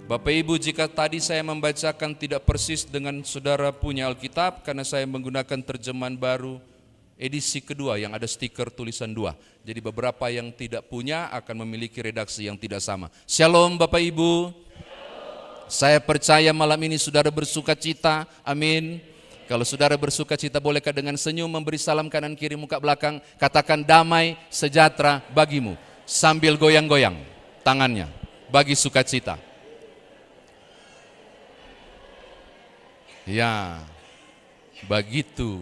Bapak Ibu, jika tadi saya membacakan tidak persis dengan saudara punya Alkitab, karena saya menggunakan terjemahan baru edisi kedua yang ada stiker tulisan 2. Jadi beberapa yang tidak punya akan memiliki redaksi yang tidak sama. Shalom Bapak Ibu. Saya percaya malam ini saudara bersuka cita, amin. Kalau saudara bersuka cita, bolehkah dengan senyum memberi salam kanan kiri muka belakang, katakan damai sejahtera bagimu, sambil goyang-goyang tangannya, bagi sukacita. Ya, begitu.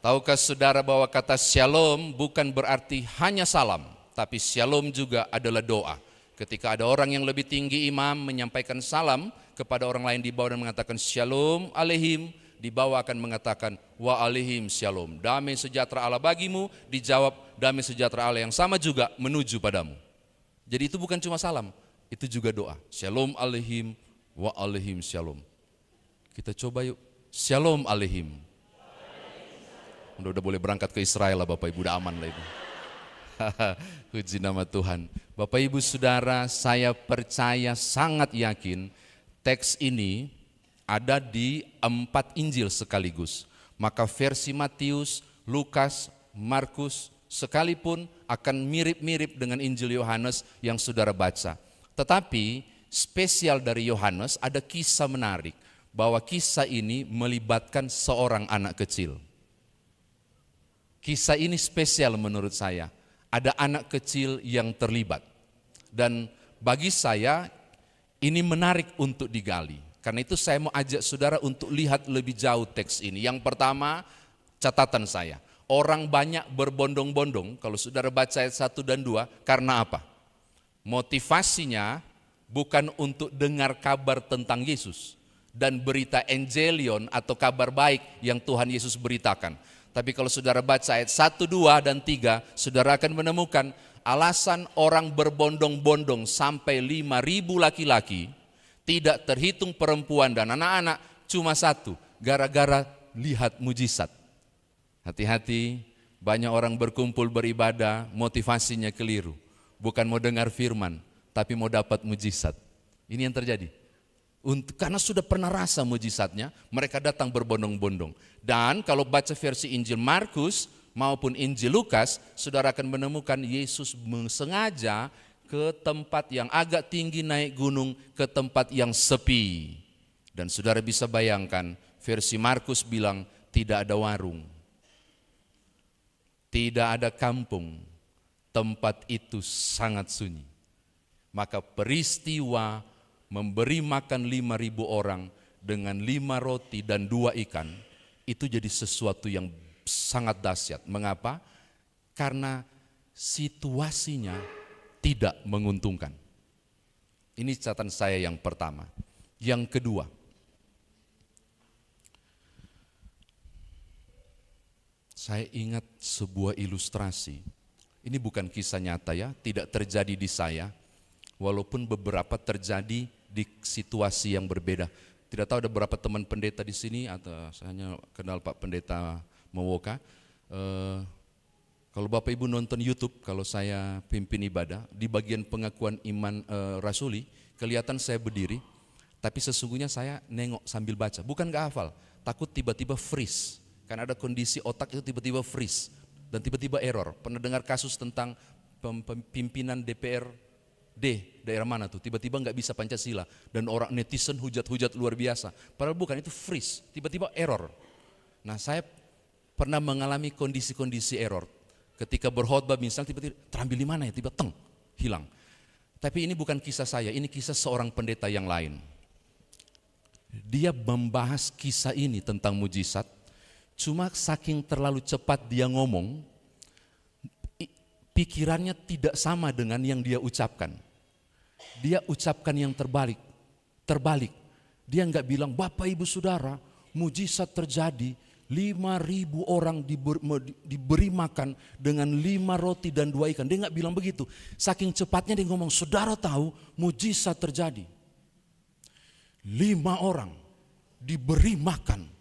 Tahukah saudara bahwa kata shalom bukan berarti hanya salam, tapi shalom juga adalah doa. Ketika ada orang yang lebih tinggi imam menyampaikan salam kepada orang lain di bawah dan mengatakan shalom aleihim, di bawah akan mengatakan wa aleihim shalom. Damai sejahtera Allah bagimu, dijawab damai sejahtera Allah yang sama juga menuju padamu. Jadi itu bukan cuma salam, itu juga doa. Shalom aleihim wa aleihim shalom. Kita coba yuk. Shalom aleihim. Udah boleh berangkat ke Israel lah Bapak Ibu, udah aman lah itu. Puji nama Tuhan. Bapak Ibu Saudara, saya percaya sangat yakin teks ini ada di 4 Injil sekaligus. Maka versi Matius, Lukas, Markus sekalipun akan mirip-mirip dengan Injil Yohanes yang saudara baca. Tetapi spesial dari Yohanes ada kisah menarik, bahwa kisah ini melibatkan seorang anak kecil. Kisah ini spesial menurut saya, ada anak kecil yang terlibat. Dan bagi saya ini menarik untuk digali. Karena itu saya mau ajak saudara untuk lihat lebih jauh teks ini. Yang pertama, catatan saya, orang banyak berbondong-bondong kalau saudara baca ayat 1 dan 2, karena apa? Motivasinya bukan untuk dengar kabar tentang Yesus dan berita Evangelion atau kabar baik yang Tuhan Yesus beritakan. Tapi kalau saudara baca ayat 1, 2, dan 3, saudara akan menemukan alasan orang berbondong-bondong sampai 5.000 laki-laki, tidak terhitung perempuan dan anak-anak, cuma satu, gara-gara lihat mujizat. Hati-hati, banyak orang berkumpul beribadah, motivasinya keliru. Bukan mau dengar firman, tapi mau dapat mujizat. Ini yang terjadi. Karena sudah pernah rasa mujizatnya, mereka datang berbondong-bondong. Dan kalau baca versi Injil Markus maupun Injil Lukas, saudara akan menemukan Yesus sengaja ke tempat yang agak tinggi, naik gunung, ke tempat yang sepi. Dan saudara bisa bayangkan, versi Markus bilang tidak ada warung, tidak ada kampung, tempat itu sangat sunyi. Maka peristiwa memberi makan 5.000 orang dengan 5 roti dan 2 ikan, itu jadi sesuatu yang sangat dahsyat. Mengapa? Karena situasinya tidak menguntungkan. Ini catatan saya yang pertama. Yang kedua, saya ingat sebuah ilustrasi. Ini bukan kisah nyata ya, tidak terjadi di saya, walaupun beberapa terjadi di situasi yang berbeda. Tidak tahu ada berapa teman pendeta di sini, atau saya hanya kenal Pak Pendeta Mowoka. Kalau Bapak Ibu nonton YouTube, kalau saya pimpin ibadah, di bagian pengakuan iman rasuli, kelihatan saya berdiri, tapi sesungguhnya saya nengok sambil baca. Bukan gak hafal, takut tiba-tiba freeze. Karena ada kondisi otak itu tiba-tiba freeze dan tiba-tiba error. Pernah dengar kasus tentang pimpinan DPRD daerah mana tuh, tiba-tiba nggak bisa Pancasila dan orang netizen hujat-hujat luar biasa. Padahal bukan, itu freeze, tiba-tiba error. Nah, saya pernah mengalami kondisi-kondisi error. Ketika berkhotbah misalnya tiba-tiba terambil di mana ya, tiba teng hilang. Tapi ini bukan kisah saya, ini kisah seorang pendeta yang lain. Dia membahas kisah ini tentang mujizat. Cuma saking terlalu cepat dia ngomong, pikirannya tidak sama dengan yang dia ucapkan. Dia ucapkan yang terbalik. Dia nggak bilang, Bapak Ibu Saudara, mujizat terjadi, 5.000 orang diberi makan dengan 5 roti dan 2 ikan. Dia nggak bilang begitu. Saking cepatnya dia ngomong, saudara tahu mujizat terjadi. 5 orang diberi makan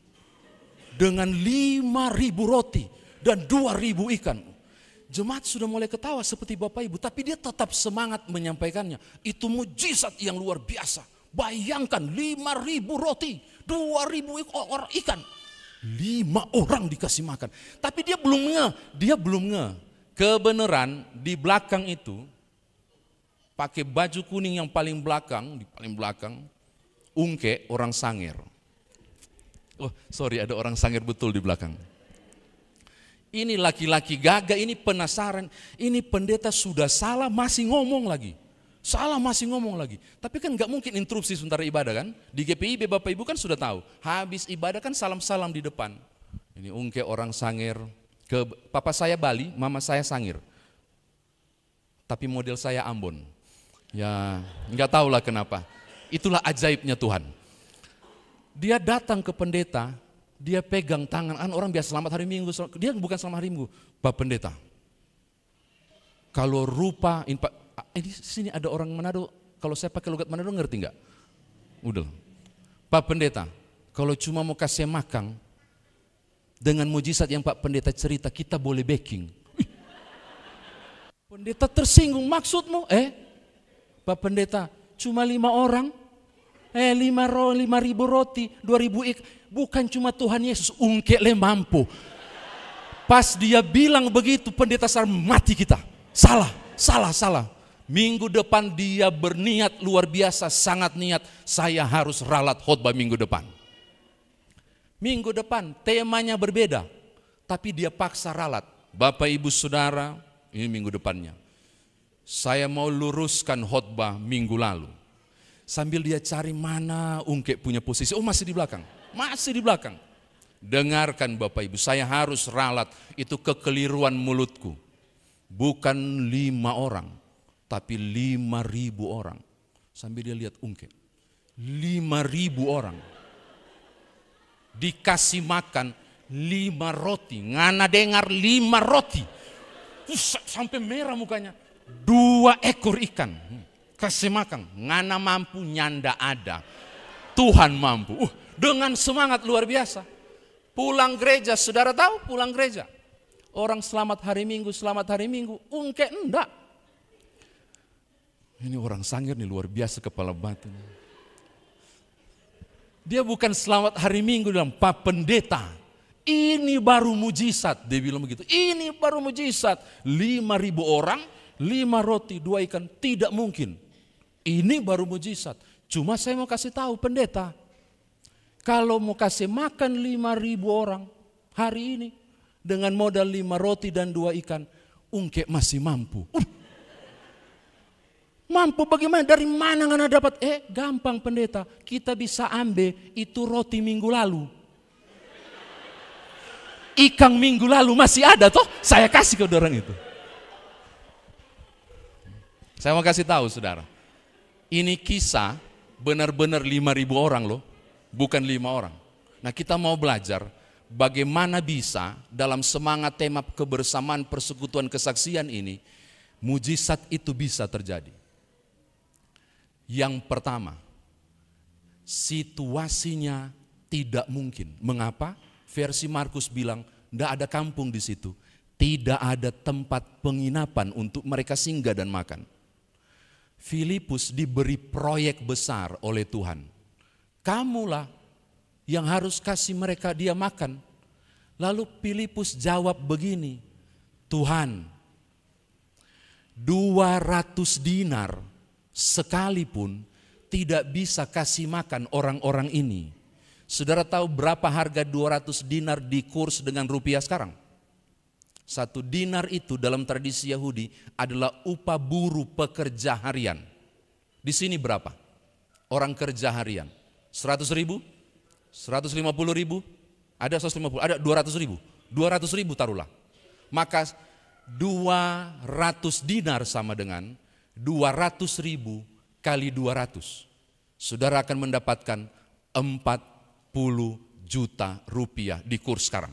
dengan 5.000 roti dan 2.000 ikan. Jemaat sudah mulai ketawa seperti Bapak Ibu, tapi dia tetap semangat menyampaikannya. Itu mujizat yang luar biasa. Bayangkan 5.000 roti, 2.000 ekor ikan. 5 orang dikasih makan. Tapi dia belum ngeh. Kebenaran di belakang itu, pakai baju kuning yang paling belakang, Ungke orang Sangir. Oh sorry, ada orang Sangir betul di belakang. Ini laki-laki gagah, ini penasaran, ini pendeta sudah salah masih ngomong lagi. Tapi kan nggak mungkin interupsi sementara ibadah kan. Di GPIB Bapak Ibu kan sudah tahu, habis ibadah kan salam-salam di depan. Ini Ungke orang Sangir, ke papa saya Bali, mama saya Sangir. Tapi model saya Ambon. Ya nggak tahulah kenapa. Itulah ajaibnya Tuhan. Dia datang ke pendeta, dia pegang tangan, kan orang biasa selamat hari Minggu, dia bukan selamat hari Minggu, Pak Pendeta. Kalau rupa, ini sini ada orang Manado, kalau saya pakai logat Manado ngerti nggak? Udah, Pak Pendeta, kalau cuma mau kasih makan, dengan mujizat yang Pak Pendeta cerita, kita boleh backing. Pendeta tersinggung, maksudmu? Pak Pendeta, cuma 5 orang, 5.000 roti, 2.000 ikan. Bukan cuma Tuhan Yesus, Ungke le mampu. Pas dia bilang begitu, pendeta Sar mati kita. Salah. Minggu depan dia berniat luar biasa, sangat niat. Saya harus ralat khotbah minggu depan. Minggu depan temanya berbeda, tapi dia paksa ralat. Bapak Ibu Saudara, ini minggu depannya. Saya mau luruskan khotbah minggu lalu. Sambil dia cari mana Ungke punya posisi. Oh masih di belakang. Dengarkan Bapak Ibu, saya harus ralat, itu kekeliruan mulutku. Bukan 5 orang, tapi 5.000 orang. Sambil dia lihat Ungke, 5.000 orang. Dikasih makan 5 roti, ngana dengar 5 roti. Sampai merah mukanya. 2 ekor ikan, kasih makan, ngana mampu nyanda ada. Tuhan mampu. Dengan semangat luar biasa. Pulang gereja, saudara tahu pulang gereja. Orang selamat hari Minggu, Ungke enggak. Ini orang Sangir nih luar biasa kepala batu. Dia bukan selamat hari Minggu dalam Pak Pendeta. Ini baru mujizat, dia bilang begitu. Ini baru mujizat. 5.000 orang, 5 roti, 2 ikan, tidak mungkin. Ini baru mujizat. Cuma saya mau kasih tahu pendeta, kalau mau kasih makan 5.000 orang hari ini dengan modal 5 roti dan 2 ikan, Ungke masih mampu. Mampu bagaimana? Dari mana ngana dapat? Gampang pendeta, kita bisa ambil itu roti minggu lalu. Ikan minggu lalu masih ada toh, saya kasih ke orang itu. Saya mau kasih tahu saudara, ini kisah benar-benar 5.000 orang loh. Bukan 5 orang. Nah kita mau belajar bagaimana bisa dalam semangat tema kebersamaan persekutuan kesaksian ini, mujizat itu bisa terjadi. Yang pertama, situasinya tidak mungkin. Mengapa? Versi Markus bilang, tidak ada kampung di situ. Tidak ada tempat penginapan untuk mereka singgah dan makan. Filipus diberi proyek besar oleh Tuhan. Kamulah yang harus kasih mereka dia makan. Lalu Filipus jawab begini, Tuhan, 200 dinar sekalipun tidak bisa kasih makan orang-orang ini. Saudara tahu berapa harga 200 dinar di kurs dengan rupiah sekarang? 1 dinar itu dalam tradisi Yahudi adalah upah buruh pekerja harian. Di sini berapa? Orang kerja harian. 100.000, 150.000, ada 150, ada 200.000, 200.000 taruhlah. Maka 200 dinar sama dengan 200.000 kali 200. Saudara akan mendapatkan 40 juta rupiah di kurs sekarang.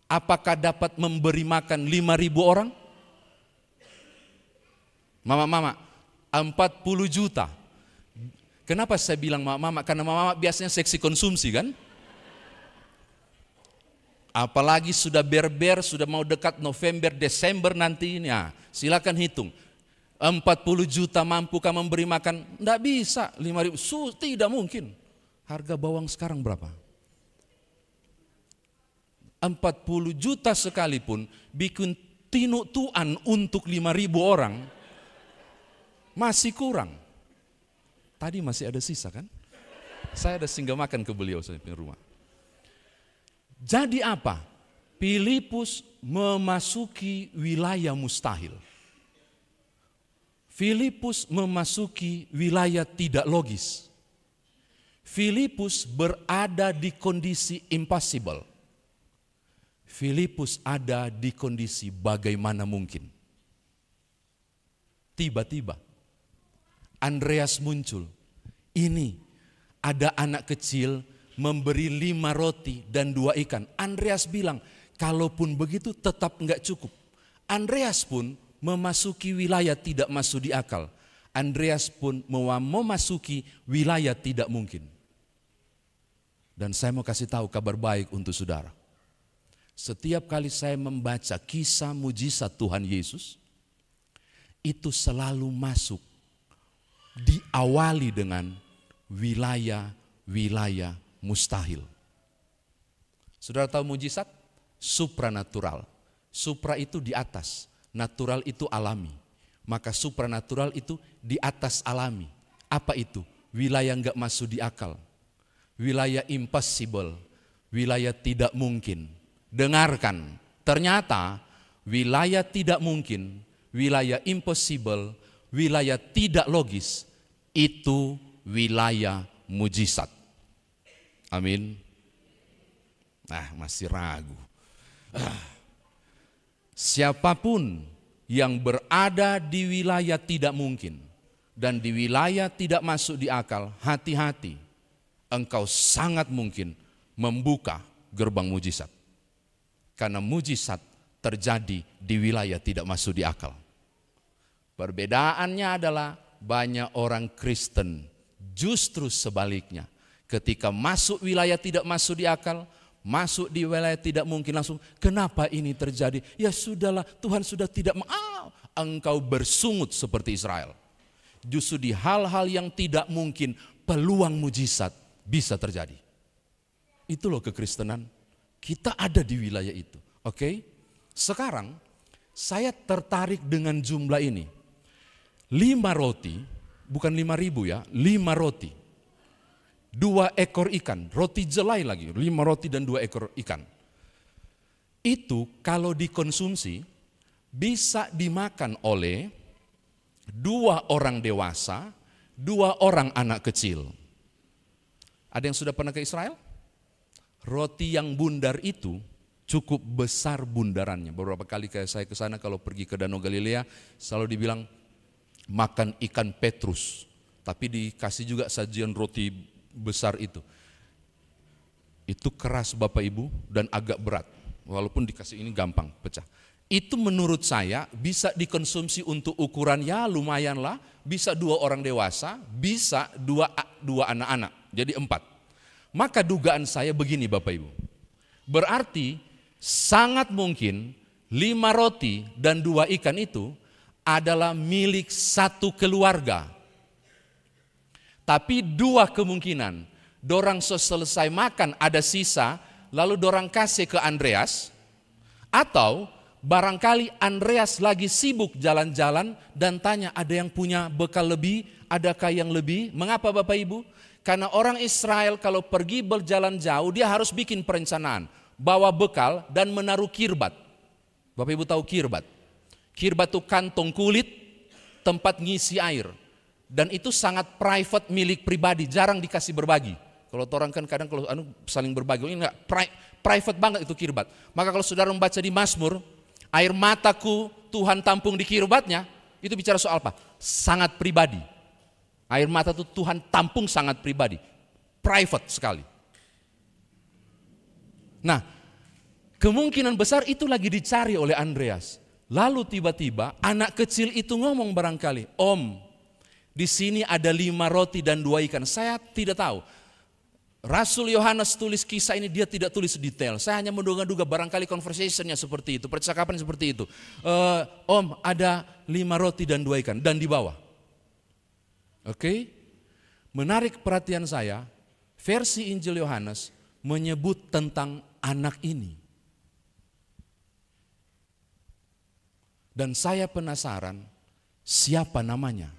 Apakah dapat memberi makan 5.000 orang? Mama, 40 juta. Kenapa saya bilang mama? Karena mama biasanya seksi konsumsi kan? Apalagi sudah berber, sudah mau dekat November, Desember nanti ini. Ya, silakan hitung. 40 juta mampukah memberi makan? Tidak bisa. 5.000, tidak mungkin. Harga bawang sekarang berapa? 40 juta sekalipun bikin tinutuan untuk 5.000 orang masih kurang. Tadi masih ada sisa kan? Saya ada singgah makan ke beliau saya punya rumah. Jadi apa? Filipus memasuki wilayah mustahil. Filipus memasuki wilayah tidak logis. Filipus berada di kondisi impossible. Filipus ada di kondisi bagaimana mungkin. Tiba-tiba Andreas muncul. Ini ada anak kecil memberi 5 roti dan 2 ikan. Andreas bilang, kalaupun begitu tetap enggak cukup. Andreas pun memasuki wilayah tidak masuk di akal. Andreas pun memasuki wilayah tidak mungkin. Dan saya mau kasih tahu kabar baik untuk saudara. Setiap kali saya membaca kisah mujizat Tuhan Yesus, itu selalu masuk, diawali dengan wilayah-wilayah mustahil. Saudara tahu mujizat? Supranatural. Supra itu di atas, natural itu alami. Maka supranatural itu di atas alami. Apa itu? Wilayah enggak masuk di akal. Wilayah impossible. Wilayah tidak mungkin. Dengarkan, ternyata wilayah tidak mungkin, wilayah impossible, wilayah tidak logis, itu wilayah mujizat. Amin. Masih ragu. Siapapun yang berada di wilayah tidak mungkin dan di wilayah tidak masuk di akal, hati-hati. Engkau sangat mungkin membuka gerbang mujizat. Karena mujizat terjadi di wilayah tidak masuk di akal. Perbedaannya adalah banyak orang Kristen justru sebaliknya. Ketika masuk wilayah tidak masuk di akal, masuk di wilayah tidak mungkin, langsung kenapa ini terjadi? Ya sudahlah, Tuhan sudah tidak mau. Engkau bersungut seperti Israel. Justru di hal-hal yang tidak mungkin peluang mujizat bisa terjadi. Itu loh kekristenan. Kita ada di wilayah itu. Oke? Sekarang saya tertarik dengan jumlah ini. 5 roti, bukan 5.000 ya, 5 roti. 2 ekor ikan, roti jelai lagi, 5 roti dan 2 ekor ikan. Itu kalau dikonsumsi bisa dimakan oleh 2 orang dewasa, 2 orang anak kecil. Ada yang sudah pernah ke Israel? Roti yang bundar itu cukup besar bundarannya. Beberapa kali saya ke sana kalau pergi ke Danau Galilea selalu dibilang makan ikan Petrus. Tapi dikasih juga sajian roti besar itu. Itu keras Bapak Ibu dan agak berat. Walaupun dikasih ini gampang pecah. Itu menurut saya bisa dikonsumsi untuk ukuran ya lumayan lah. Bisa 2 orang dewasa, bisa 2 anak-anak. Jadi 4. Maka dugaan saya begini Bapak Ibu. Berarti sangat mungkin 5 roti dan 2 ikan itu adalah milik satu keluarga. Tapi 2 kemungkinan. Dorang selesai makan ada sisa, lalu dorang kasih ke Andreas. Atau barangkali Andreas lagi sibuk jalan-jalan dan tanya ada yang punya bekal lebih, adakah yang lebih? Mengapa Bapak Ibu? Karena orang Israel kalau pergi berjalan jauh dia harus bikin perencanaan. Bawa bekal dan menaruh kirbat. Bapak Ibu tahu kirbat? Kirbat itu kantong kulit, tempat ngisi air. Dan itu sangat private milik pribadi, jarang dikasih berbagi. Kalau orang kan kadang kalau saling berbagi, ini enggak, private banget itu kirbat. Maka kalau saudara membaca di Mazmur, air mataku Tuhan tampung di kirbatnya, itu bicara soal apa? Sangat pribadi. Air mata itu Tuhan tampung sangat pribadi, private sekali. Nah, kemungkinan besar itu lagi dicari oleh Andreas. Lalu tiba-tiba anak kecil itu ngomong barangkali, Om, di sini ada 5 roti dan 2 ikan. Saya tidak tahu. Rasul Yohanes tulis kisah ini, dia tidak tulis detail. Saya hanya menduga-duga barangkali conversationnya seperti itu, percakapan seperti itu. Om, ada 5 roti dan 2 ikan, dan di bawah. Oke? Menarik perhatian saya, versi Injil Yohanes menyebut tentang anak ini. Dan saya penasaran, siapa namanya?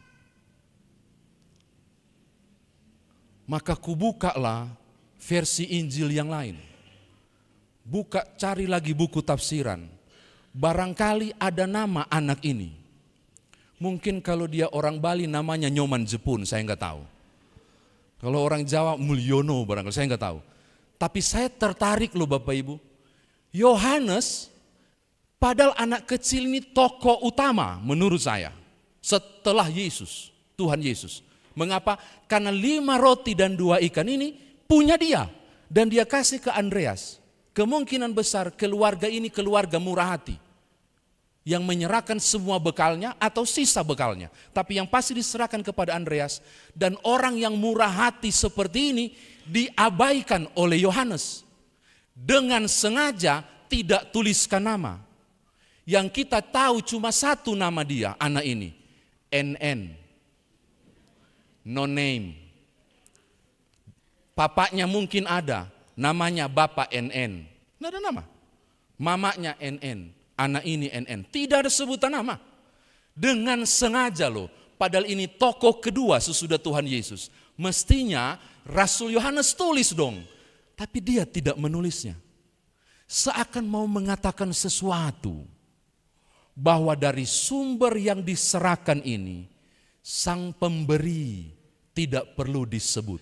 Maka kubukalah versi Injil yang lain. Buka, cari lagi buku tafsiran. Barangkali ada nama anak ini. Mungkin kalau dia orang Bali namanya Nyoman Jepun, saya nggak tahu. Kalau orang Jawa Mulyono barangkali, saya nggak tahu. Tapi saya tertarik loh Bapak Ibu. Yohanes, padahal anak kecil ini tokoh utama menurut saya. Setelah Yesus, Tuhan Yesus. Mengapa? Karena 5 roti dan 2 ikan ini punya dia. Dan dia kasih ke Andreas. Kemungkinan besar keluarga ini keluarga murah hati. Yang menyerahkan semua bekalnya atau sisa bekalnya. Tapi yang pasti diserahkan kepada Andreas. Dan orang yang murah hati seperti ini diabaikan oleh Yohanes. Dengan sengaja tidak tuliskan nama. Yang kita tahu cuma satu nama dia, anak ini. NN. No name. Papanya mungkin ada, namanya Bapak NN. Tidak ada nama. Mamanya NN, anak ini NN. Tidak ada sebutan nama. Dengan sengaja loh, padahal ini tokoh kedua sesudah Tuhan Yesus. Mestinya Rasul Yohanes tulis dong. Tapi dia tidak menulisnya. Seakan mau mengatakan sesuatu. Bahwa dari sumber yang diserahkan ini, sang pemberi tidak perlu disebut.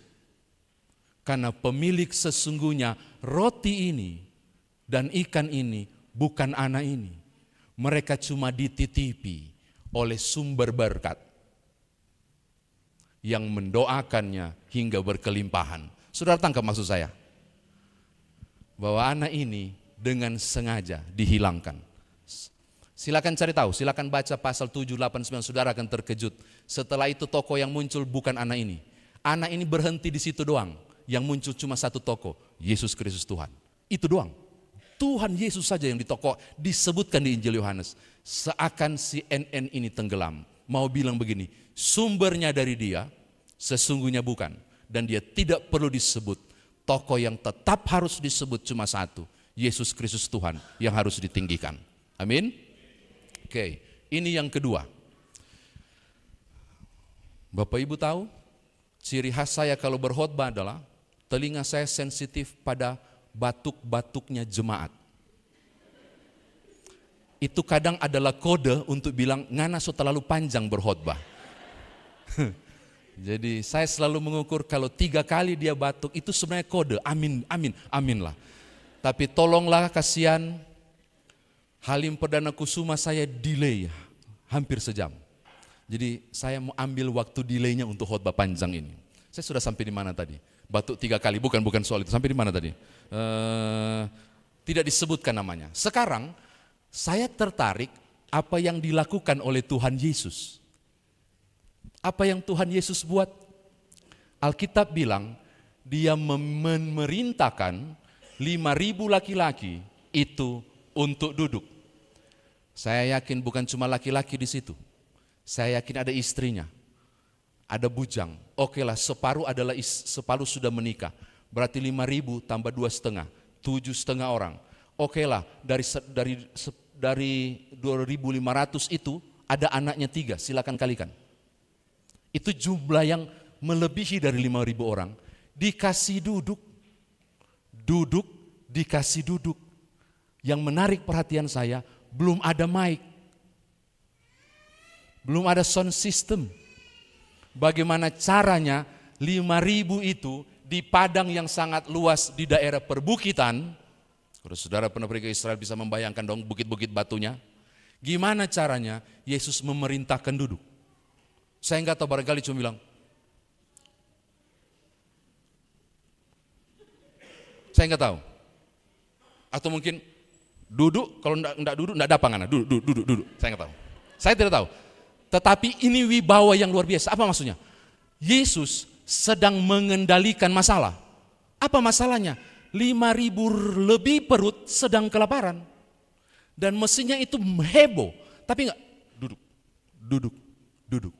Karena pemilik sesungguhnya roti ini dan ikan ini bukan anak ini. Mereka cuma dititipi oleh sumber berkat yang mendoakannya hingga berkelimpahan. Saudara tangkap maksud saya? Bahwa anak ini dengan sengaja dihilangkan. Silakan cari tahu, silakan baca pasal 7, 8, 9, saudara akan terkejut. Setelah itu tokoh yang muncul bukan anak ini. Anak ini berhenti di situ doang. Yang muncul cuma satu tokoh, Yesus Kristus Tuhan. Itu doang. Tuhan Yesus saja yang disebutkan di Injil Yohanes. Seakan si NN ini tenggelam. Mau bilang begini, sumbernya dari dia, sesungguhnya bukan. Dan dia tidak perlu disebut. Tokoh yang tetap harus disebut cuma satu, Yesus Kristus Tuhan yang harus ditinggikan. Amin. Oke, ini yang kedua. Bapak Ibu tahu, ciri khas saya kalau berkhotbah adalah telinga saya sensitif pada batuk-batuknya jemaat. Itu kadang adalah kode untuk bilang ngana so terlalu panjang berkhotbah. Jadi saya selalu mengukur kalau 3 kali dia batuk itu sebenarnya kode, amin, amin, amin lah. Tapi tolonglah kasihan Halim Perdana Kusuma saya delay hampir sejam. Jadi saya mau ambil waktu delaynya untuk khotbah panjang ini. Saya sudah sampai di mana tadi? Batuk 3 kali, bukan soal itu. Sampai di mana tadi? Tidak disebutkan namanya. Sekarang saya tertarik apa yang dilakukan oleh Tuhan Yesus. Apa yang Tuhan Yesus buat? Alkitab bilang dia memerintahkan 5.000 laki-laki itu untuk duduk. Saya yakin bukan cuma laki-laki di situ. Saya yakin ada istrinya, ada bujang. Oke lah, separuh sudah menikah. Berarti 5.000 tambah 2,5, 7,5 orang. Oke lah, dari 2.500 itu ada anaknya 3. Silakan kalikan. Itu jumlah yang melebihi dari 5.000 orang. Dikasih duduk, dikasih duduk. Yang menarik perhatian saya, belum ada mic, belum ada sound system. Bagaimana caranya 5.000 itu di padang yang sangat luas di daerah perbukitan. Kalau saudara pernah pergi ke Israel bisa membayangkan dong bukit-bukit batunya. Gimana caranya Yesus memerintahkan duduk? Saya nggak tahu, barangkali cuma bilang, saya nggak tahu. Atau mungkin duduk, kalau enggak duduk, enggak ada panganan. Duduk. Saya enggak tahu. Saya tidak tahu. Tetapi ini wibawa yang luar biasa. Apa maksudnya? Yesus sedang mengendalikan masalah. Apa masalahnya? 5.000 lebih perut sedang kelaparan. Dan mestinya itu heboh. Tapi enggak, duduk.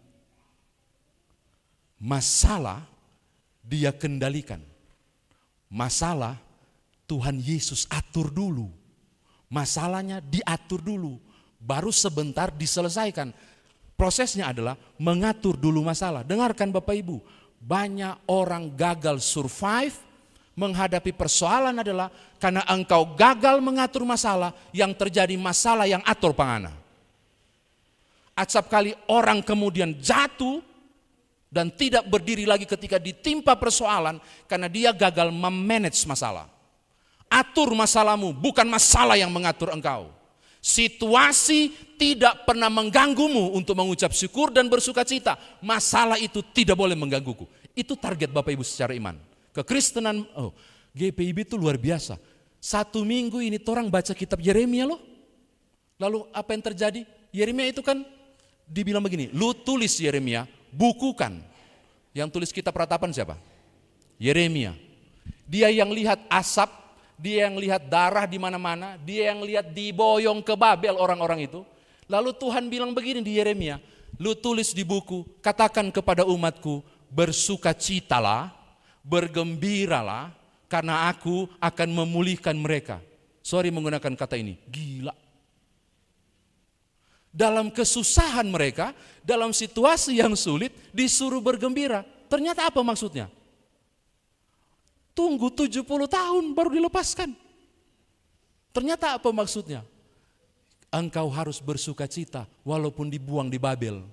Masalah dia kendalikan. Masalah Tuhan Yesus atur dulu. Masalahnya diatur dulu. Baru sebentar diselesaikan. Prosesnya adalah mengatur dulu masalah. Dengarkan Bapak Ibu, banyak orang gagal survive menghadapi persoalan adalah karena engkau gagal mengatur masalah, yang terjadi masalah yang atur pangana. Acap kali orang kemudian jatuh dan tidak berdiri lagi ketika ditimpa persoalan karena dia gagal memanage masalah. Atur masalahmu, bukan masalah yang mengatur engkau. Situasi tidak pernah mengganggumu untuk mengucap syukur dan bersuka cita. Masalah itu tidak boleh menggangguku. Itu target Bapak Ibu secara iman. Kekristenan, GPIB itu luar biasa. 1 minggu ini orang baca kitab Yeremia loh. Lalu apa yang terjadi? Yeremia itu kan dibilang begini, lu tulis Yeremia, bukukan. Yang tulis kitab ratapan siapa? Yeremia. Dia yang lihat asap, dia yang lihat darah di mana-mana, dia yang lihat diboyong ke Babel orang-orang itu. Lalu Tuhan bilang begini di Yeremia, lu tulis di buku, katakan kepada umatku, bersukacitalah, bergembiralah, karena aku akan memulihkan mereka. Sorry menggunakan kata ini, gila. Dalam kesusahan mereka, dalam situasi yang sulit, disuruh bergembira. Ternyata apa maksudnya? Tunggu 70 tahun baru dilepaskan. Ternyata apa maksudnya? Engkau harus bersuka cita walaupun dibuang di Babel.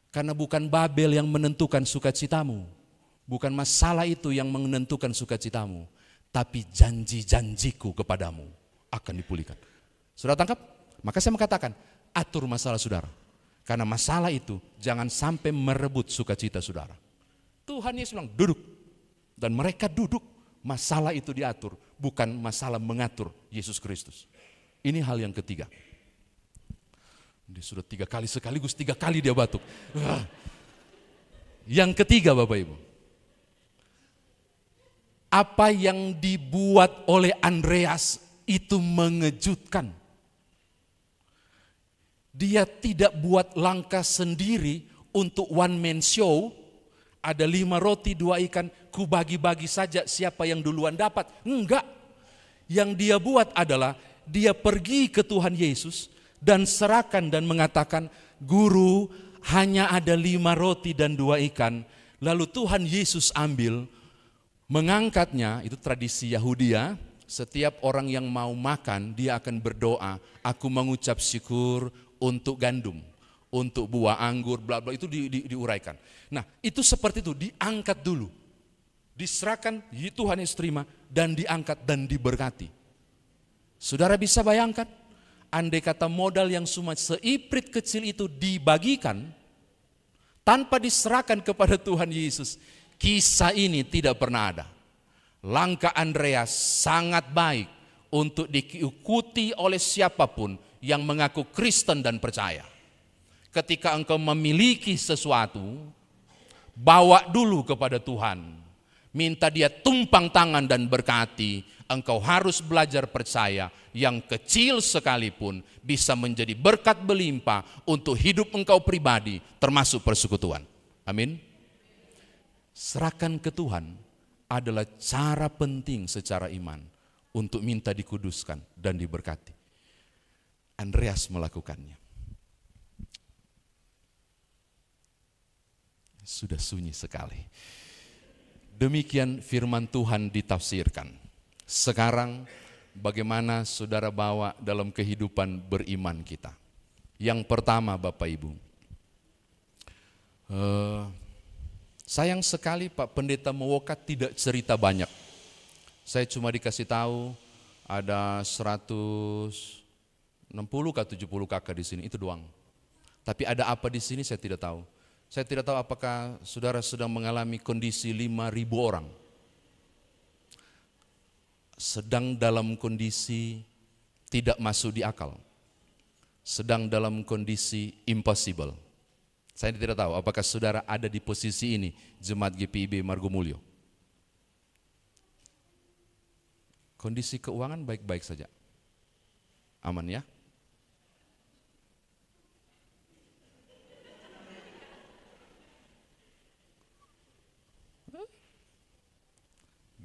Karena bukan Babel yang menentukan sukacitamu. Bukan masalah itu yang menentukan sukacitamu. Tapi janji-janjiku kepadamu akan dipulihkan. Sudah tangkap? Maka saya mengatakan, atur masalah saudara. Karena masalah itu jangan sampai merebut sukacita saudara. Tuhan Yesus bilang duduk. Dan mereka duduk, masalah itu diatur. Bukan masalah mengatur Yesus Kristus. Ini hal yang ketiga. Dia sudah 3 kali sekaligus 3 kali dia batuk. Yang ketiga Bapak Ibu. Apa yang dibuat oleh Andreas itu mengejutkan. Dia tidak buat langkah sendiri untuk one man show. Ada 5 roti 2 ikan, ku bagi-bagi saja siapa yang duluan dapat. Enggak. Yang dia buat adalah dia pergi ke Tuhan Yesus dan serahkan dan mengatakan, Guru, hanya ada 5 roti dan 2 ikan. Lalu Tuhan Yesus ambil, mengangkatnya, itu tradisi Yahudi ya. Setiap orang yang mau makan, dia akan berdoa, aku mengucap syukur untuk gandum, untuk buah anggur, bla bla, itu diuraikan. Nah, itu seperti itu, diangkat dulu. Diserahkan, Tuhan Yesus terima, dan diangkat dan diberkati. Saudara bisa bayangkan, andai kata modal yang cuma seiprit kecil itu dibagikan, tanpa diserahkan kepada Tuhan Yesus, kisah ini tidak pernah ada. Langkah Andreas sangat baik untuk diikuti oleh siapapun yang mengaku Kristen dan percaya. Ketika engkau memiliki sesuatu, bawa dulu kepada Tuhan. Minta dia tumpang tangan dan berkati. Engkau harus belajar percaya yang kecil sekalipun bisa menjadi berkat berlimpah untuk hidup engkau pribadi termasuk persekutuan. Amin. Serahkan ke Tuhan adalah cara penting secara iman untuk minta dikuduskan dan diberkati. Andreas melakukannya. Sudah sunyi sekali. Demikian firman Tuhan ditafsirkan. Sekarang bagaimana saudara bawa dalam kehidupan beriman kita? Yang pertama Bapak Ibu, sayang sekali Pak Pendeta Mewokat tidak cerita banyak. Saya cuma dikasih tahu ada 160 ke 70 kakak di sini, itu doang. Tapi ada apa di sini saya tidak tahu. Saya tidak tahu apakah saudara sedang mengalami kondisi 5.000 orang. Sedang dalam kondisi tidak masuk di akal. Sedang dalam kondisi impossible. Saya tidak tahu apakah saudara ada di posisi ini, Jemaat GPIB Margomulyo. Kondisi keuangan baik-baik saja. Aman ya?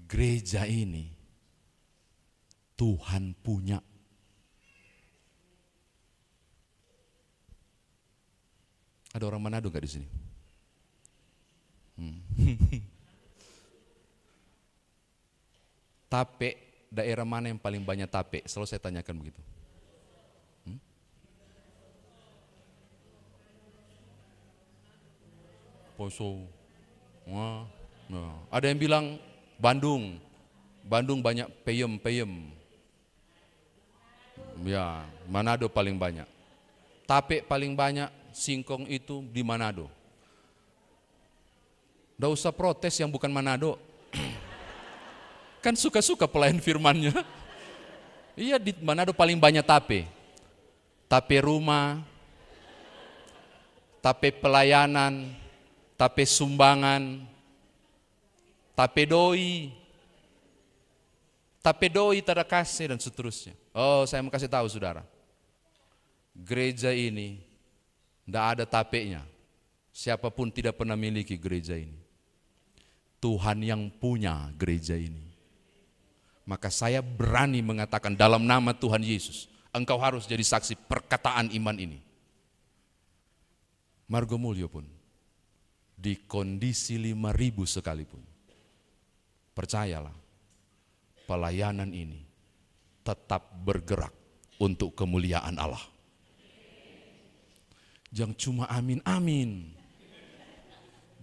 Gereja ini Tuhan punya. Ada orang Manado gak di sini? Tape, daerah mana yang paling banyak tape? Selalu saya tanyakan begitu. Poso. Wah. Nah. Ada yang bilang Bandung. Bandung banyak peyem. Ya, Manado paling banyak. Tape paling banyak, singkong itu di Manado. Nggak usah protes yang bukan Manado. Kan suka-suka pelayan firmannya. Iya, di Manado paling banyak tape. Tape rumah, tape pelayanan, tape sumbangan, tape doi tada kasih dan seterusnya. Oh, saya mau kasih tahu saudara. Gereja ini tidak ada tapenya. Siapapun tidak pernah miliki gereja ini. Tuhan yang punya gereja ini. Maka saya berani mengatakan dalam nama Tuhan Yesus, engkau harus jadi saksi perkataan iman ini. Margomulyo pun, di kondisi 5.000 sekalipun, percayalah, pelayanan ini tetap bergerak untuk kemuliaan Allah. Jangan cuma amin.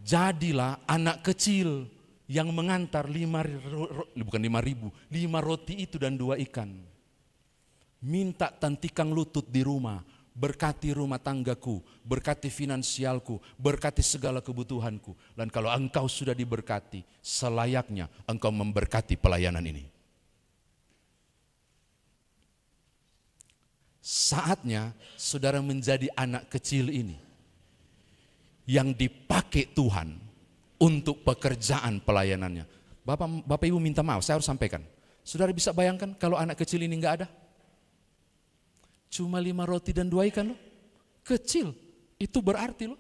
Jadilah anak kecil yang mengantar 5 roti itu dan 2 ikan. Minta tantikang lutut di rumah, berkati rumah tanggaku, berkati finansialku, berkati segala kebutuhanku. Dan kalau engkau sudah diberkati, selayaknya engkau memberkati pelayanan ini. Saatnya saudara menjadi anak kecil ini yang dipakai Tuhan untuk pekerjaan pelayanannya. Bapak Ibu minta maaf, saya harus sampaikan. Saudara bisa bayangkan kalau anak kecil ini enggak ada? Cuma 5 roti dan 2 ikan loh. Kecil, itu berarti loh.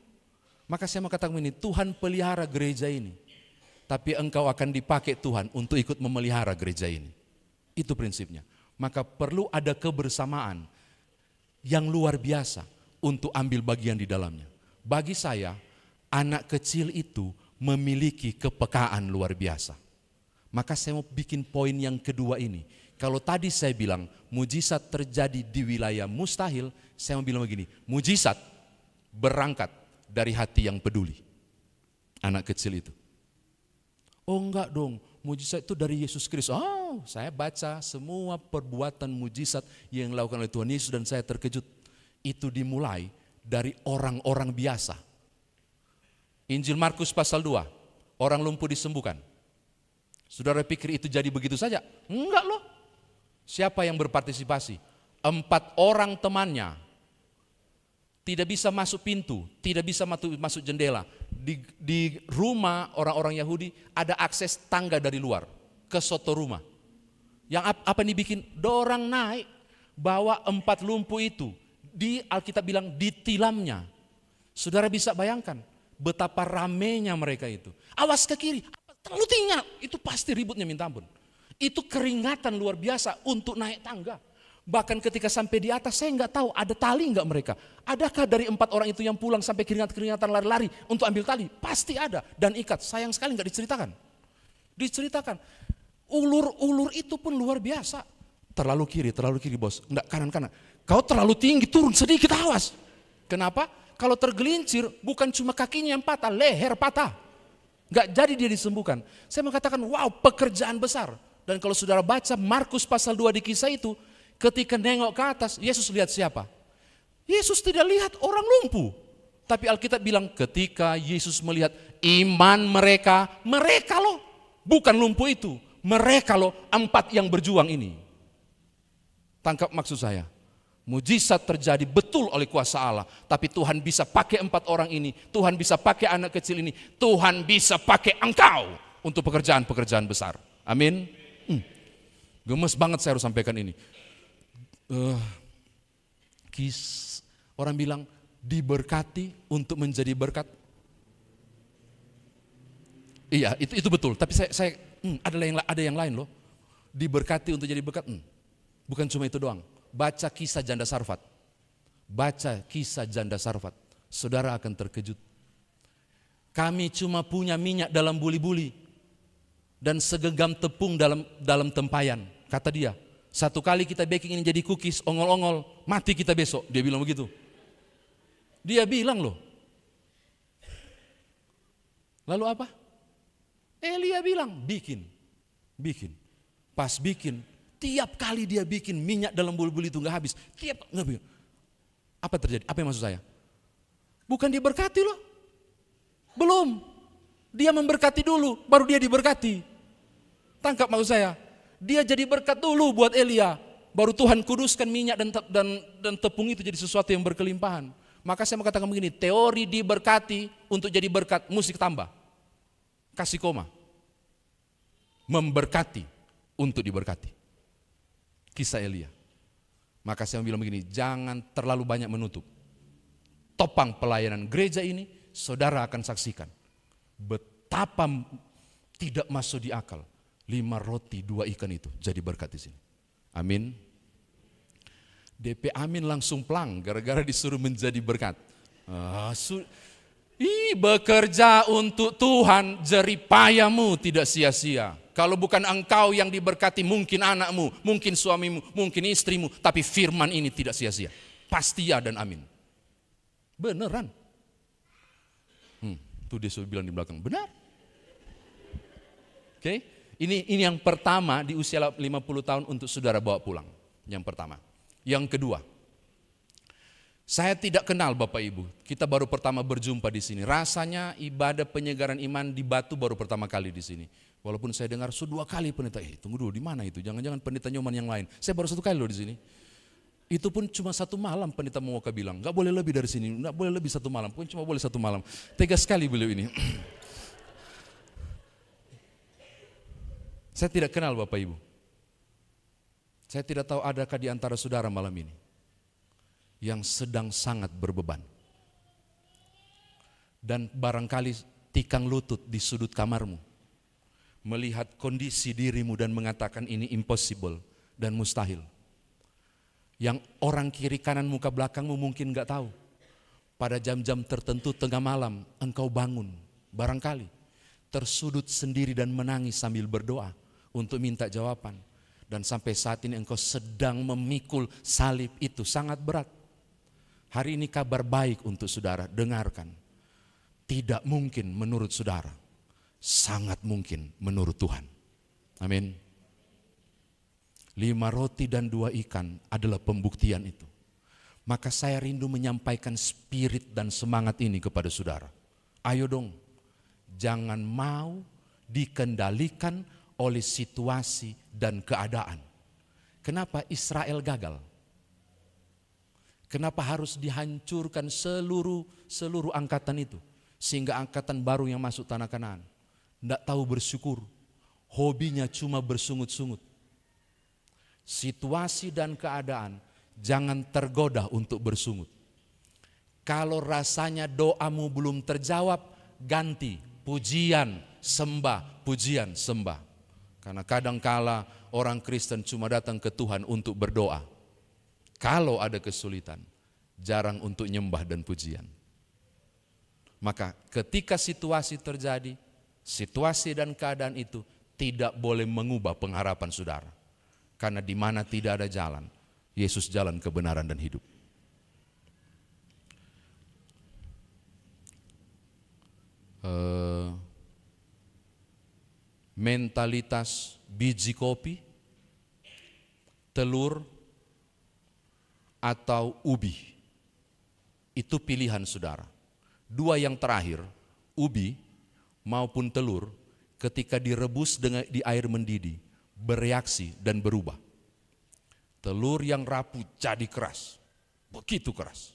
Maka saya mau katakan ini, Tuhan pelihara gereja ini. Tapi engkau akan dipakai Tuhan untuk ikut memelihara gereja ini. Itu prinsipnya. Maka perlu ada kebersamaan yang luar biasa untuk ambil bagian di dalamnya. Bagi saya, anak kecil itu memiliki kepekaan luar biasa. Maka saya mau bikin poin yang kedua ini. Kalau tadi saya bilang mujizat terjadi di wilayah mustahil, saya mau bilang begini, mujizat berangkat dari hati yang peduli. Anak kecil itu. Oh enggak dong, mujizat itu dari Yesus Kristus. Oh, saya baca semua perbuatan mujizat yang dilakukan oleh Tuhan Yesus dan saya terkejut. Itu dimulai dari orang-orang biasa. Injil Markus pasal 2, orang lumpuh disembuhkan. Saudara pikir itu jadi begitu saja? Enggak loh. Siapa yang berpartisipasi? 4 orang temannya. Tidak bisa masuk pintu, tidak bisa masuk jendela. Di rumah orang-orang Yahudi ada akses tangga dari luar ke soto rumah. Yang apa nih bikin? Dorang naik, bawa 4 lumpuh itu. Di Alkitab bilang ditilamnya. Saudara bisa bayangkan betapa ramenya mereka itu. Awas ke kiri, terlalu tinggal, itu pasti ributnya minta ampun. Itu keringatan luar biasa untuk naik tangga. Bahkan ketika sampai di atas saya nggak tahu ada tali nggak mereka. Adakah dari 4 orang itu yang pulang sampai keringat-keringatan lari-lari untuk ambil tali? Pasti ada dan ikat. Sayang sekali nggak diceritakan. Diceritakan. Ulur-ulur itu pun luar biasa. Terlalu kiri bos. Enggak kanan-kanan. Kau terlalu tinggi, turun sedikit, awas. Kenapa? Kalau tergelincir bukan cuma kakinya yang patah, leher patah. Enggak jadi dia disembuhkan. Saya mengatakan wow, pekerjaan besar. Dan kalau saudara baca Markus pasal 2 di kisah itu, ketika nengok ke atas, Yesus lihat siapa? Yesus tidak lihat orang lumpuh. Tapi Alkitab bilang ketika Yesus melihat iman mereka loh. Bukan lumpuh itu, mereka loh 4 yang berjuang ini. Tangkap maksud saya. Mujizat terjadi betul oleh kuasa Allah. Tapi Tuhan bisa pakai 4 orang ini. Tuhan bisa pakai anak kecil ini. Tuhan bisa pakai engkau untuk pekerjaan-pekerjaan besar. Amin. Gemes banget saya harus sampaikan ini. Orang bilang diberkati untuk menjadi berkat. Iya, itu betul. Tapi saya ada yang lain loh. Diberkati untuk jadi berkat. Bukan cuma itu doang. Baca kisah janda Sarfat. Baca kisah janda Sarfat. Saudara akan terkejut. Kami cuma punya minyak dalam buli-buli dan segenggam tepung dalam tempayan. Kata dia, satu kali kita baking ini jadi cookies, ongol-ongol, mati kita besok. Dia bilang begitu. Dia bilang loh. Lalu apa? Elia bilang, bikin. Pas bikin, tiap kali dia bikin minyak dalam buli-buli itu nggak habis. Apa terjadi? Apa yang maksud saya? Bukan diberkati loh. Belum. Dia memberkati dulu, baru dia diberkati. Tangkap maksud saya? Dia jadi berkat dulu buat Elia, baru Tuhan kuduskan minyak dan tepung itu jadi sesuatu yang berkelimpahan. Maka saya mau katakan begini, teori diberkati untuk jadi berkat mesti tambah. Kasih koma. Memberkati untuk diberkati. Kisah Elia. Maka saya bilang begini, jangan terlalu banyak menutup. Topang pelayanan gereja ini, saudara akan saksikan betapa tidak masuk di akal 5 roti 2 ikan itu jadi berkat di sini. Amin. DP amin langsung plang gara-gara disuruh menjadi berkat. Bekerja untuk Tuhan, jeripayamu tidak sia-sia. Kalau bukan engkau yang diberkati, mungkin anakmu, mungkin suamimu, mungkin istrimu, tapi firman ini tidak sia-sia. Pasti ya dan amin. Beneran. Tuh dia sudah bilang di belakang, benar. Oke, ini yang pertama di usia 50 tahun untuk saudara bawa pulang. Yang pertama. Yang kedua, saya tidak kenal Bapak Ibu. Kita baru pertama berjumpa di sini. Rasanya ibadah penyegaran iman di Batu baru pertama kali di sini. Walaupun saya dengar sudah 2 kali pendeta. Tunggu dulu, di mana itu? Jangan-jangan pendeta Nyoman yang lain. Saya baru 1 kali loh di sini. Itu pun cuma 1 malam pendeta Moka bilang, nggak boleh lebih dari sini, nggak boleh lebih 1 malam, pun cuma boleh 1 malam. Tegas sekali beliau ini. Saya tidak kenal Bapak Ibu. Saya tidak tahu adakah di antara saudara malam ini yang sedang sangat berbeban. Dan barangkali tikang lutut di sudut kamarmu, melihat kondisi dirimu dan mengatakan ini impossible dan mustahil. Yang orang kiri kanan muka belakangmu mungkin gak tahu. Pada jam-jam tertentu tengah malam engkau bangun, barangkali tersudut sendiri dan menangis sambil berdoa untuk minta jawaban. Dan sampai saat ini engkau sedang memikul salib itu sangat berat. Hari ini kabar baik untuk saudara, dengarkan. Tidak mungkin menurut saudara, sangat mungkin menurut Tuhan. Amin. 5 roti dan 2 ikan adalah pembuktian itu. Maka saya rindu menyampaikan spirit dan semangat ini kepada saudara. Ayo dong, jangan mau dikendalikan oleh situasi dan keadaan. Kenapa Israel gagal? Kenapa harus dihancurkan seluruh angkatan itu? Sehingga angkatan baru yang masuk tanah Kanaan tidak tahu bersyukur. Hobinya cuma bersungut-sungut. Situasi dan keadaan jangan tergoda untuk bersungut. Kalau rasanya doamu belum terjawab, ganti pujian sembah, pujian sembah. Karena kadangkala orang Kristen cuma datang ke Tuhan untuk berdoa. Kalau ada kesulitan, jarang untuk nyembah dan pujian. Maka ketika situasi terjadi, situasi dan keadaan itu tidak boleh mengubah pengharapan saudara. Karena di mana tidak ada jalan, Yesus jalan kebenaran dan hidup. Mentalitas biji kopi, telur, atau ubi. Itu pilihan saudara. 2 yang terakhir, ubi maupun telur, ketika direbus di air mendidih, bereaksi dan berubah. Telur yang rapuh jadi keras, begitu keras.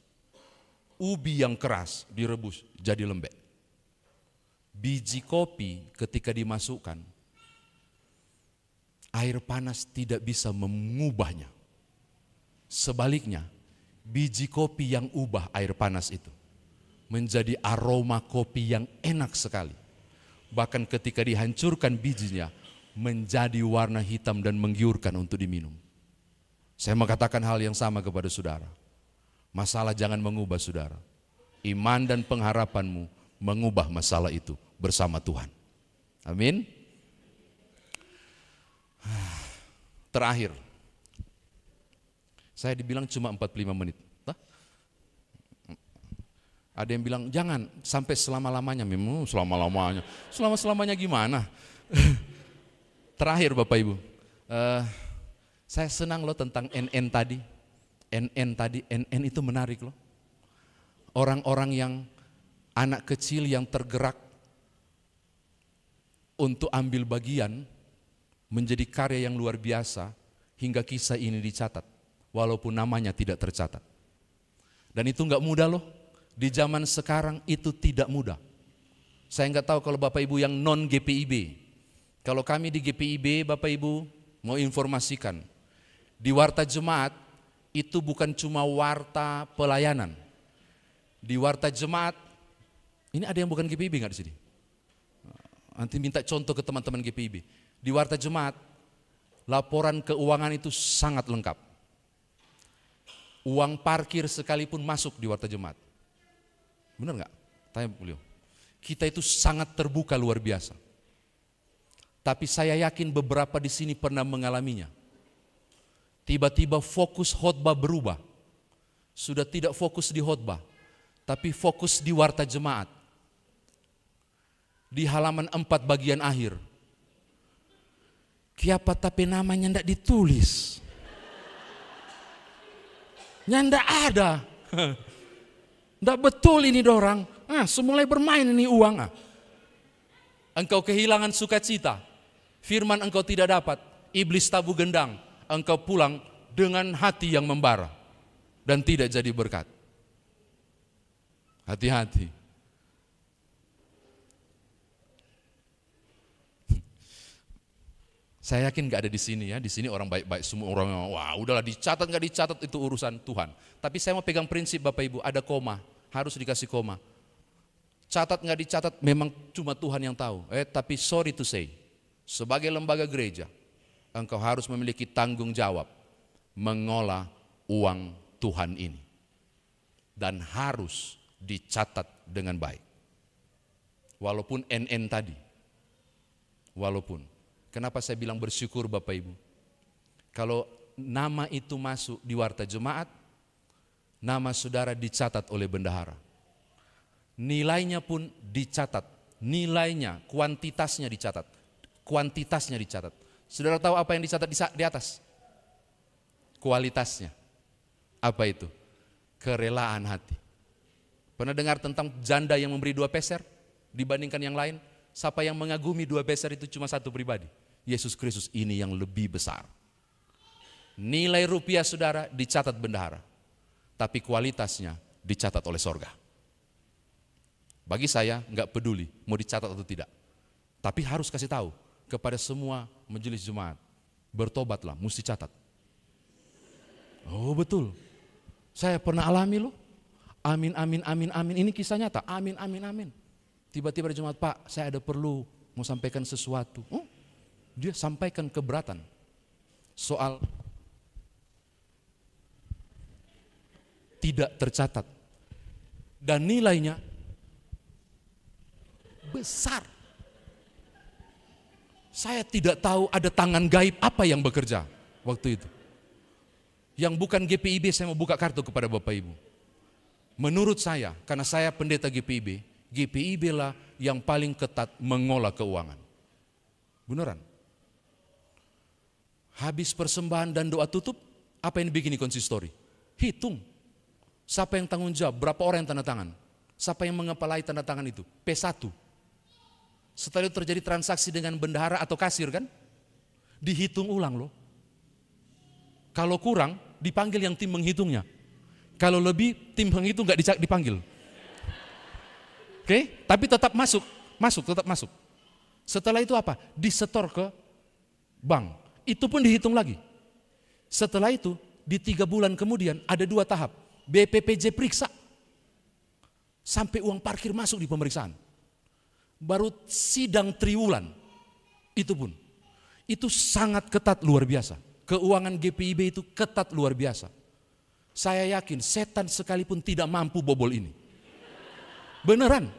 Ubi yang keras direbus jadi lembek. Biji kopi ketika dimasukkan, air panas tidak bisa mengubahnya. Sebaliknya, biji kopi yang ubah air panas itu menjadi aroma kopi yang enak sekali. Bahkan ketika dihancurkan bijinya, menjadi warna hitam dan menggiurkan untuk diminum. Saya mau katakan hal yang sama kepada saudara. Masalah jangan mengubah saudara. Iman dan pengharapanmu mengubah masalah itu bersama Tuhan. Amin. Terakhir, saya dibilang cuma 45 menit. Ada yang bilang jangan sampai selama-lamanya. Memang selama-lamanya. Selama-lamanya gimana? Terakhir Bapak Ibu, saya senang loh tentang NN tadi. NN itu menarik loh. Orang-orang yang anak kecil yang tergerak untuk ambil bagian menjadi karya yang luar biasa hingga kisah ini dicatat walaupun namanya tidak tercatat. Dan itu enggak mudah loh. Di zaman sekarang itu tidak mudah. Saya enggak tahu kalau Bapak Ibu yang non GPIB. Kalau kami di GPIB Bapak Ibu mau informasikan, di Warta Jemaat itu bukan cuma warta pelayanan. Di Warta Jemaat, ini ada yang bukan GPIB enggak di sini? Nanti minta contoh ke teman-teman GPIB. Di Warta Jemaat, laporan keuangan itu sangat lengkap. Uang parkir sekalipun masuk di Warta Jemaat. Benar enggak? Tanya beliau. Kita itu sangat terbuka luar biasa. Tapi saya yakin beberapa di sini pernah mengalaminya. Tiba-tiba fokus khotbah berubah. Sudah tidak fokus di khotbah, tapi fokus di Warta Jemaat. Di halaman 4 bagian akhir. Kiapa tapi namanya ndak ditulis. Ndak ada. Ndak betul ini dorang. Semulai bermain ini uang. Engkau kehilangan sukacita. Firman engkau tidak dapat. Iblis tabu gendang. Engkau pulang dengan hati yang membara. Dan tidak jadi berkat. Hati-hati. Saya yakin gak ada di sini ya. Di sini orang baik-baik semua orang. Wah, udahlah dicatat gak dicatat itu urusan Tuhan. Tapi saya mau pegang prinsip Bapak Ibu, ada koma, harus dikasih koma. Catat gak dicatat memang cuma Tuhan yang tahu. Tapi sorry to say, sebagai lembaga gereja, engkau harus memiliki tanggung jawab mengolah uang Tuhan ini. Dan harus dicatat dengan baik. Walaupun NN tadi. Walaupun. Kenapa saya bilang bersyukur Bapak Ibu? Kalau nama itu masuk di Warta Jemaat, nama saudara dicatat oleh bendahara. Nilainya pun dicatat. Nilainya, kuantitasnya dicatat. Kuantitasnya dicatat. Saudara tahu apa yang dicatat di atas? Kualitasnya. Apa itu? Kerelaan hati. Pernah dengar tentang janda yang memberi 2 peser dibandingkan yang lain? Siapa yang mengagumi 2 peser itu cuma satu pribadi. Yesus Kristus ini yang lebih besar. Nilai rupiah saudara dicatat bendahara. Tapi kualitasnya dicatat oleh sorga. Bagi saya enggak peduli mau dicatat atau tidak. Tapi harus kasih tahu kepada semua majelis jemaat. Bertobatlah, mesti catat. Oh betul. Saya pernah alami loh. Amin, amin, amin, amin. Ini kisah nyata. Amin, amin, amin. Tiba-tiba di jemaat, Pak, saya ada perlu mau sampaikan sesuatu. Dia sampaikan keberatan soal tidak tercatat dan nilainya besar. Saya tidak tahu ada tangan gaib apa yang bekerja waktu itu. Yang bukan GPIB, saya mau buka kartu kepada Bapak Ibu. Menurut saya, karena saya pendeta GPIB, GPIB lah yang paling ketat mengolah keuangan. Beneran. Habis persembahan dan doa tutup, apa yang dibikin di konsistori? Hitung. Siapa yang tanggung jawab? Berapa orang yang tanda tangan? Siapa yang mengepalai tanda tangan itu? P1. Setelah itu terjadi transaksi dengan bendahara atau kasir kan? Dihitung ulang loh. Kalau kurang, dipanggil yang tim menghitungnya. Kalau lebih, tim penghitung nggak dipanggil. Oke? Tapi tetap masuk, tetap masuk. Setelah itu apa? Disetor ke bank. Itu pun dihitung lagi. Setelah itu, di 3 bulan kemudian ada 2 tahap. BPPJ periksa. Sampai uang parkir masuk di pemeriksaan. Baru sidang triwulan. Itu pun. Itu sangat ketat luar biasa. Keuangan GPIB itu ketat luar biasa. Saya yakin setan sekalipun tidak mampu bobol ini. Beneran.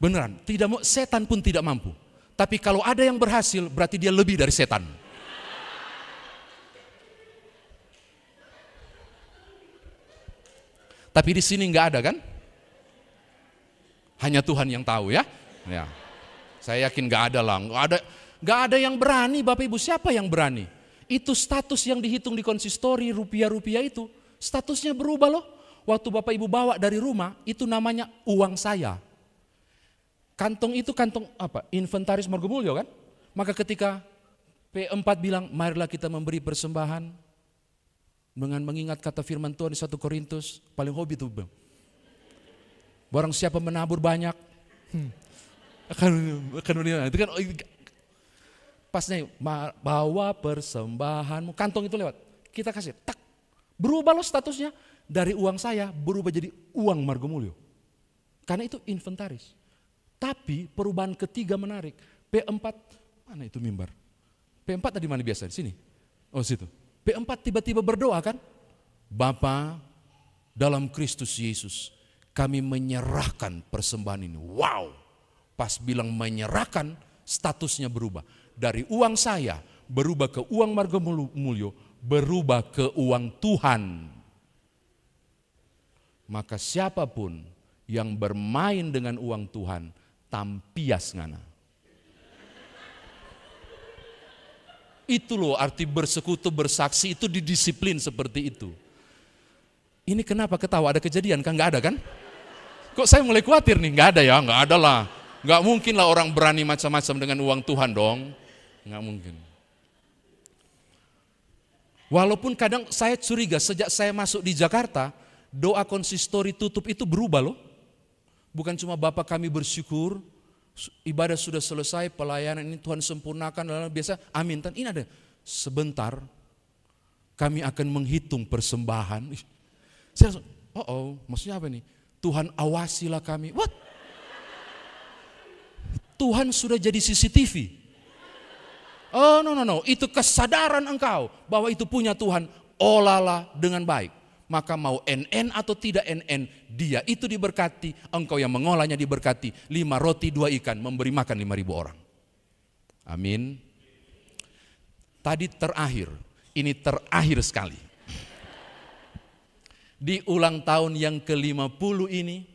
Beneran. Setan pun tidak mampu. Tapi kalau ada yang berhasil berarti dia lebih dari setan. Tapi di sini nggak ada kan? Hanya Tuhan yang tahu ya. Ya. Saya yakin nggak ada lah. Nggak ada yang berani, Bapak Ibu. Siapa yang berani? Itu status yang dihitung di konsistori rupiah-rupiah itu. Statusnya berubah loh. Waktu Bapak Ibu bawa dari rumah, itu namanya uang saya. Kantong itu kantong apa? Inventaris Margomulyo kan? Maka ketika P4 bilang, marilah kita memberi persembahan dengan mengingat kata firman Tuhan di 1 Korintus, paling hobi tuh. Barang siapa menabur banyak, akan itu kan pasnya bawa persembahanmu, kantong itu lewat, kita kasih, tak, berubah loh statusnya dari uang saya berubah jadi uang Margomulyo, karena itu inventaris. Tapi perubahan ketiga menarik. P4, mana itu mimbar? P4 tadi mana biasa? Di sini? Oh situ. P4 tiba-tiba berdoa kan? Bapa, dalam Kristus Yesus, kami menyerahkan persembahan ini. Wow! Pas bilang menyerahkan, statusnya berubah. Dari uang saya, berubah ke uang Margomulyo, berubah ke uang Tuhan. Maka siapapun yang bermain dengan uang Tuhan, tampias ngana. Itu loh arti bersekutu, bersaksi, itu didisiplin seperti itu. Ini kenapa ketawa? Ada kejadian kan? Nggak ada kan? Kok saya mulai khawatir nih? Nggak ada ya? Nggak ada lah. Nggak mungkin lah orang berani macam-macam dengan uang Tuhan dong. Nggak mungkin. Walaupun kadang saya curiga sejak saya masuk di Jakarta, doa konsistori tutup itu berubah loh. Bukan cuma Bapak kami bersyukur, ibadah sudah selesai, pelayanan ini Tuhan sempurnakan, lalu biasa amin. Ini ada sebentar kami akan menghitung persembahan. Saya maksudnya apa nih? Tuhan awasilah kami. What? Tuhan sudah jadi CCTV. Oh no, itu kesadaran engkau bahwa itu punya Tuhan, olahlah dengan baik. Maka mau NN atau tidak NN, dia itu diberkati, engkau yang mengolahnya diberkati. 5 roti 2 ikan, memberi makan 5.000 orang. Amin. Tadi terakhir, ini terakhir sekali. Di ulang tahun yang ke-50 ini,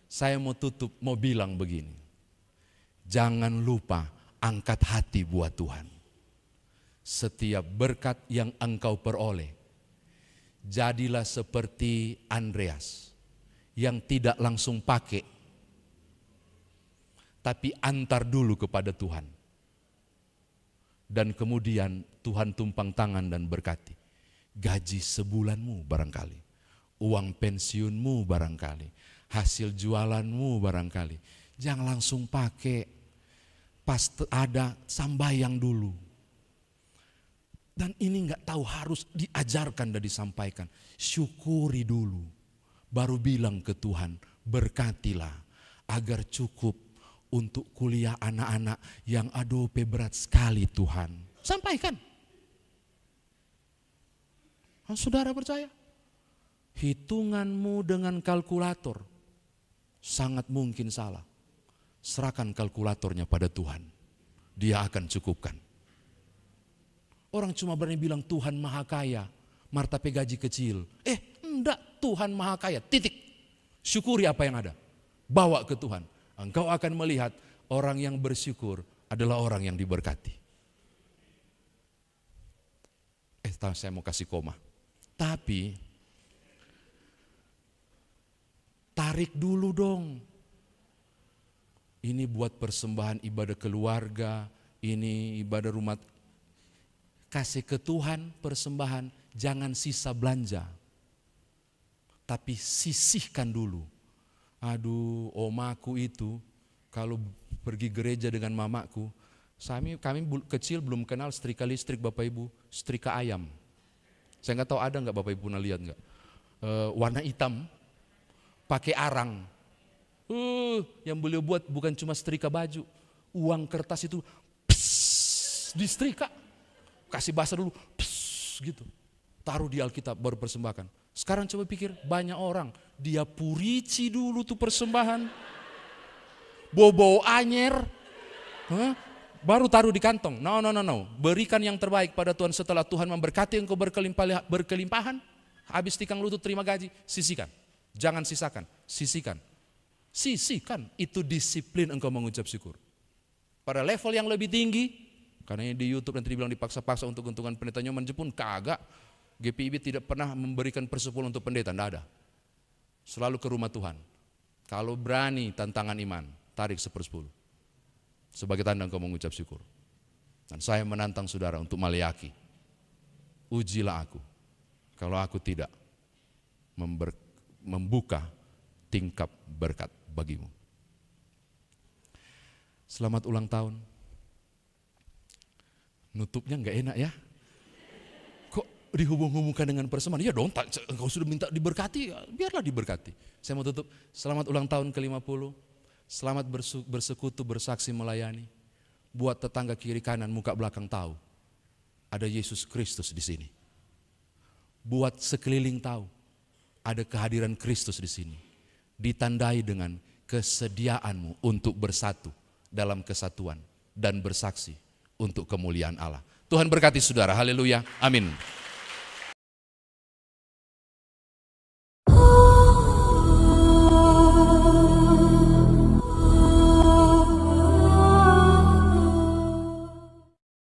saya mau tutup, mau bilang begini. Jangan lupa angkat hati buat Tuhan. Setiap berkat yang engkau peroleh, jadilah seperti Andreas yang tidak langsung pakai, tapi antar dulu kepada Tuhan. Dan kemudian Tuhan tumpang tangan dan berkati. Gaji sebulanmu barangkali, uang pensiunmu barangkali, hasil jualanmu barangkali. Jangan langsung pakai, pas ada sambayang dulu. Dan ini nggak tahu harus diajarkan dan disampaikan. Syukuri dulu, baru bilang ke Tuhan, berkatilah agar cukup untuk kuliah anak-anak yang berat sekali Tuhan. Sampaikan. Saudara percaya? Hitunganmu dengan kalkulator sangat mungkin salah. Serahkan kalkulatornya pada Tuhan. Dia akan cukupkan. Orang cuma berani bilang Tuhan maha kaya, martape gaji kecil. Enggak, Tuhan maha kaya, titik. Syukuri apa yang ada. Bawa ke Tuhan. Engkau akan melihat orang yang bersyukur adalah orang yang diberkati. Saya mau kasih koma. Tapi, tarik dulu dong. Ini buat persembahan ibadah keluarga, ini ibadah rumah. Kasih ke Tuhan persembahan, jangan sisa belanja. Tapi sisihkan dulu. Aduh, omaku itu kalau pergi gereja dengan mamaku, Kami kecil belum kenal setrika listrik Bapak Ibu, setrika ayam. Saya nggak tahu ada nggak Bapak Ibu pernah lihat nggak? Warna hitam, pakai arang. Yang beliau buat bukan cuma setrika baju, uang kertas itu disetrika, kasih basah dulu, gitu. Taruh di Alkitab baru persembahkan. Sekarang coba pikir, banyak orang dia purici dulu tuh persembahan, bobo anyer, baru taruh di kantong. No. Berikan yang terbaik pada Tuhan. Setelah Tuhan memberkati engkau berkelimpahan, habis tikang lutut terima gaji, sisihkan. Jangan sisakan, sisihkan. Sisihkan, itu disiplin engkau mengucap syukur. Pada level yang lebih tinggi, karena di YouTube nanti dibilang dipaksa-paksa untuk keuntungan pendeta Nyoman Jepun, kagak. GPIB tidak pernah memberikan persepuluhan untuk pendeta, tidak ada. Selalu ke rumah Tuhan. Kalau berani tantangan iman, tarik 1/10. Sebagai tanda engkau mengucap syukur. Dan saya menantang saudara untuk Maleaki. Ujilah aku, kalau aku tidak membuka tingkap berkat bagimu. Selamat ulang tahun. Nutupnya enggak enak ya. Kok dihubung-hubungkan dengan persembahan? Ya dong, engkau sudah minta diberkati, biarlah diberkati. Saya mau tutup. Selamat ulang tahun ke-50. Selamat bersekutu, bersaksi, melayani. Buat tetangga kiri kanan, muka belakang tahu ada Yesus Kristus di sini. Buat sekeliling tahu ada kehadiran Kristus di sini. Ditandai dengan kesediaanmu untuk bersatu dalam kesatuan dan bersaksi untuk kemuliaan Allah. Tuhan berkati saudara. Haleluya. Amin.